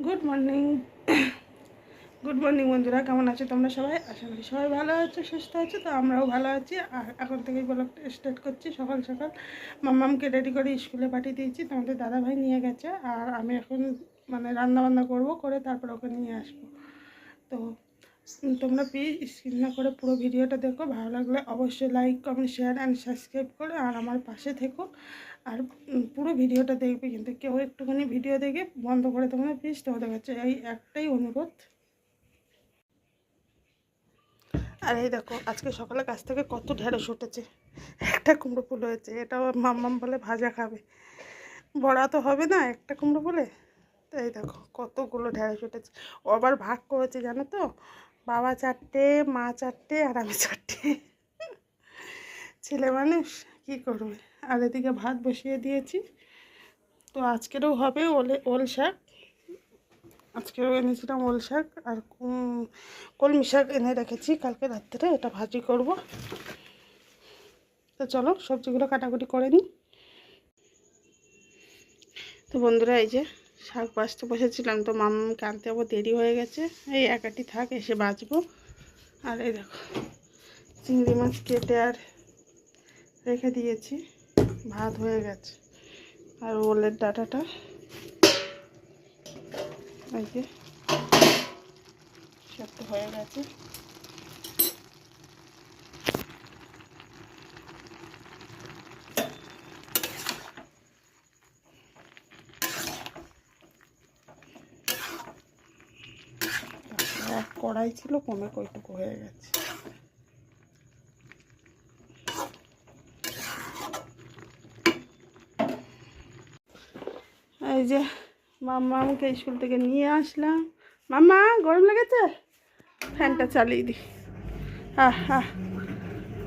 Good morning. Good morning বন্ধুরা, কেমন আছো তোমরা সবাই? আশা করি সবাই ভালো আছো, সুস্থ আছো। তো আমরাও ভালো আছি। আর এখন থেকেই ব্লগটা স্টার্ট করছি। সকাল সকাল মাম্মামকে রেডি করে স্কুলে পাঠিয়ে দিয়েছি। তোমাদের দাদাভাই নিয়ে গেছে, আর আমি এখন রান্না বান্না করবো, করে তারপর ওকে নিয়ে আসবো। তো তোমরা প্লিজ স্কিপ না করে পুরো ভিডিওটা দেখো। ভালো লাগলে অবশ্যই like, comment, share and subscribe করে আর আমার পাশে থেকো। আর পুরো ভিডিওটা দেখবে, কিন্তু কেউ একটুখানি ভিডিও দেখে বন্ধ করে তোমরা প্লিজ। তোমাদের কাছে এই একটাই অনুরোধ। আর এই দেখো, আজকে সকালে কাছ থেকে কত ঢেঁড়স উঠেছে। একটা কুমড়ো ফুল হয়েছে, এটা মাম্মাম বলে ভাজা খাবে, বড়া তো হবে না একটা কুমড়ো ফুলে। তো এই দেখো কতগুলো ঢেঁড়স উঠেছে। ও আবার ভাগ করেছে জানো তো, বাবা 4টে, মা 4টে আর আমি 4টে। ছেলে মানুষ কী করবে। আর এদিকে ভাত বসিয়ে দিয়েছি। তো আজকেরও হবে ওল শাক। আজকেও এনেছিলাম ওল শাক, আর কলমি শাক এনে রেখেছি কালকে রাত্রে, এটা ভাজি করব। তো চলো সবজিগুলো কাটাকুটি করে নিই। তো বন্ধুরা, এই যে শাক বাছতে বসেছিলাম, তো মামাকে আনতে আবার দেরি হয়ে গেছে। এই একাটি থাক, এসে বাছবো। আর এই দেখো চিংড়ি মাছ কেটে আর রেখে দিয়েছি, ভাত হয়ে গেছে। আর ওলের ডাঁটাটা এই যে সেদ্ধ হয়ে গেছে। এক কড়াই ছিল, কমে কইটুকু হয়ে গেছে। এই যে মাম্মাকে স্কুল থেকে নিয়ে আসলাম। মাম্মা গরম লেগেছে, ফ্যানটা চালিয়ে দিই। হ্যাঁ হ্যাঁ,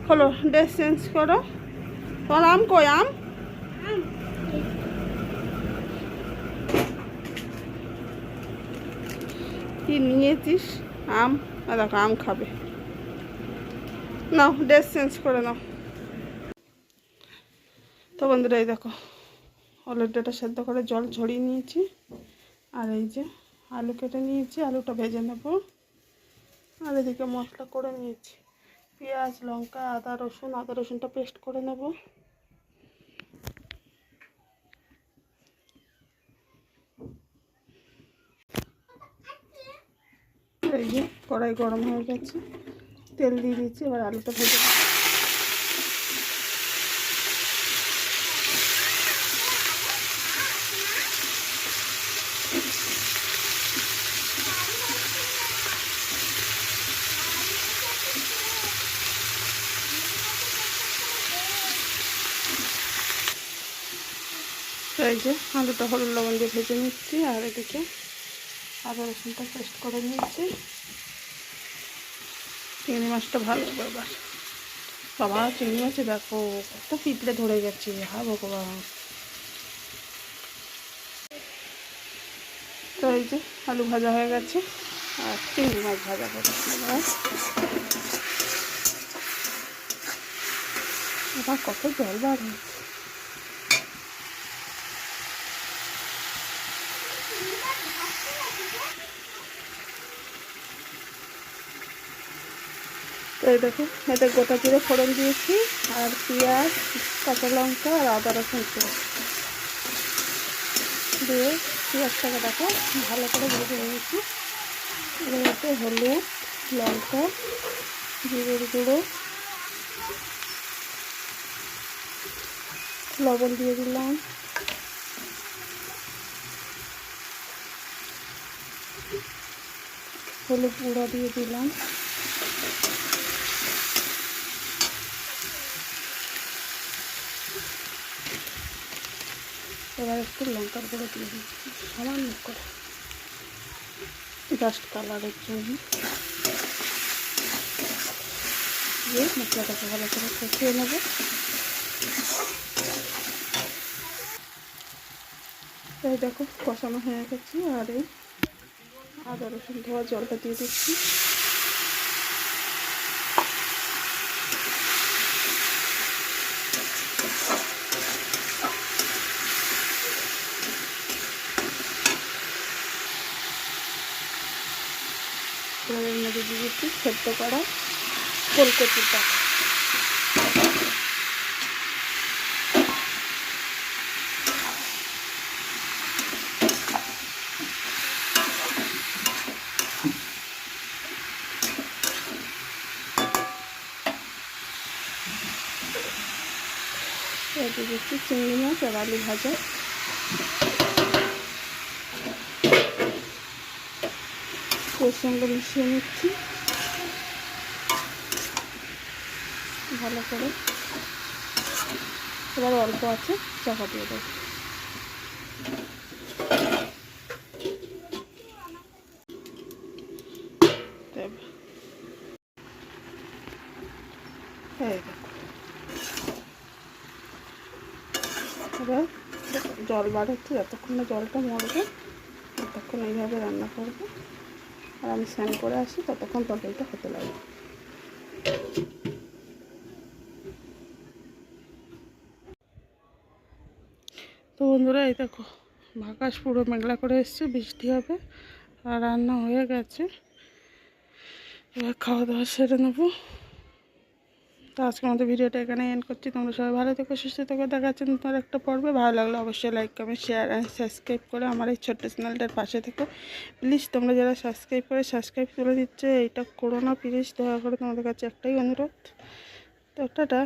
হলো, ড্রেস চেঞ্জ করো। তোমার আম কই? আম কি নিয়েছিস? আম? দেখো আম খাবে। নাও ড্রেস চেঞ্জ করে নাও। তো বন্ধুরা, এই দেখো হলুদ ডাঁটা সেদ্ধ করে জল ঝরিয়ে নিয়েছি। আর এই যে আলু কেটে নিয়েছি, আলুটা ভেজে নেব। আর এদিকে মশলা করে নিয়েছি, পেঁয়াজ, লঙ্কা, আদা রসুনটা পেস্ট করে নেব। এই যে কড়াই গরম হয়ে গেছে, তেল দিয়ে দিয়েছি, এবার আলুটা ভেজে নেব। তো এই যে আলুটা হলুদ লবণ দিয়ে ভেজে নিচ্ছি, আর এদিকে আদা রসুনটা পেস্ট করে নিচ্ছি। চিংড়ি মাছটা ভালো এবার। বাবা চিংড়ি মাছে দেখো কত পিঁপড়ে ধরে গেছে, হা ভগবান। তো এই যে আলু ভাজা হয়ে গেছে, আর চিংড়ি মাছ ভাজা করছি। এবার কত জল বার হয়েছে। তো এই দেখো, এতে গোটা জিরে ফোড়ন দিয়েছি, আর পেঁয়াজ, কাঁচা লঙ্কা আর আদা রসুন দিয়ে পেঁয়াজটাকে দেখো ভালো করে ভেজে নিয়েছি। এতে হলুদ, লঙ্কা, জিরের গুঁড়ো, লবণ দিয়ে দিলাম। হলুদ গুঁড়া দিয়ে দিলাম। এবার একটু লঙ্কার গুঁড়ো দিয়ে দিচ্ছি সামান্য করে, জাস্ট কালারের জন্য। দিয়ে মশলাটাকে ভালো করে কষিয়ে নেব। তাই দেখো কষানো হয়ে গেছে, আর এই আদা রসুন ধোয়া জলটা দিয়ে দিচ্ছি। এবার এর মধ্যে দিয়ে দিচ্ছি সেদ্ধ করা ফুলকপির ডাটা। এতে দিচ্ছি চিংড়ি মাছ আর আলু ভাজা। এর সঙ্গে মিশিয়ে নিচ্ছি ভালো করে। এবার অল্প আছে চাপা দিয়ে দেবো। এবার জল বাড়াচ্ছি, যতক্ষণ না জলটা মরবে ততক্ষণ এইভাবে রান্না করবো। আর আমি স্নান করে আসি, ততক্ষণ তরকারিটা হতে লাগবে। তো বন্ধুরা এই দেখো আকাশ পুরো মেঘলা করে এসছে, বৃষ্টি হবে। আর রান্না হয়ে গেছে, এবার খাওয়া দাওয়া সেরে নেবো। তো আজকে আমাদের ভিডিওটা এখানে এন্ড করছি। তোমরা সবাই ভালো থেকো, সুস্থ থেকো। দেখা যাচ্ছে তোমার একটা পর্বে। ভালো লাগলে অবশ্যই like comment share and subscribe করে আমার এই ছোট্ট চ্যানেলটার পাশে থেকো প্লিজ। তোমরা যারা সাবস্ক্রাইব করে দিচ্ছে এইটা করো না প্লিজ, দয়া করে। তোমাদের কাছে একটাই অনুরোধ। তো টাটা।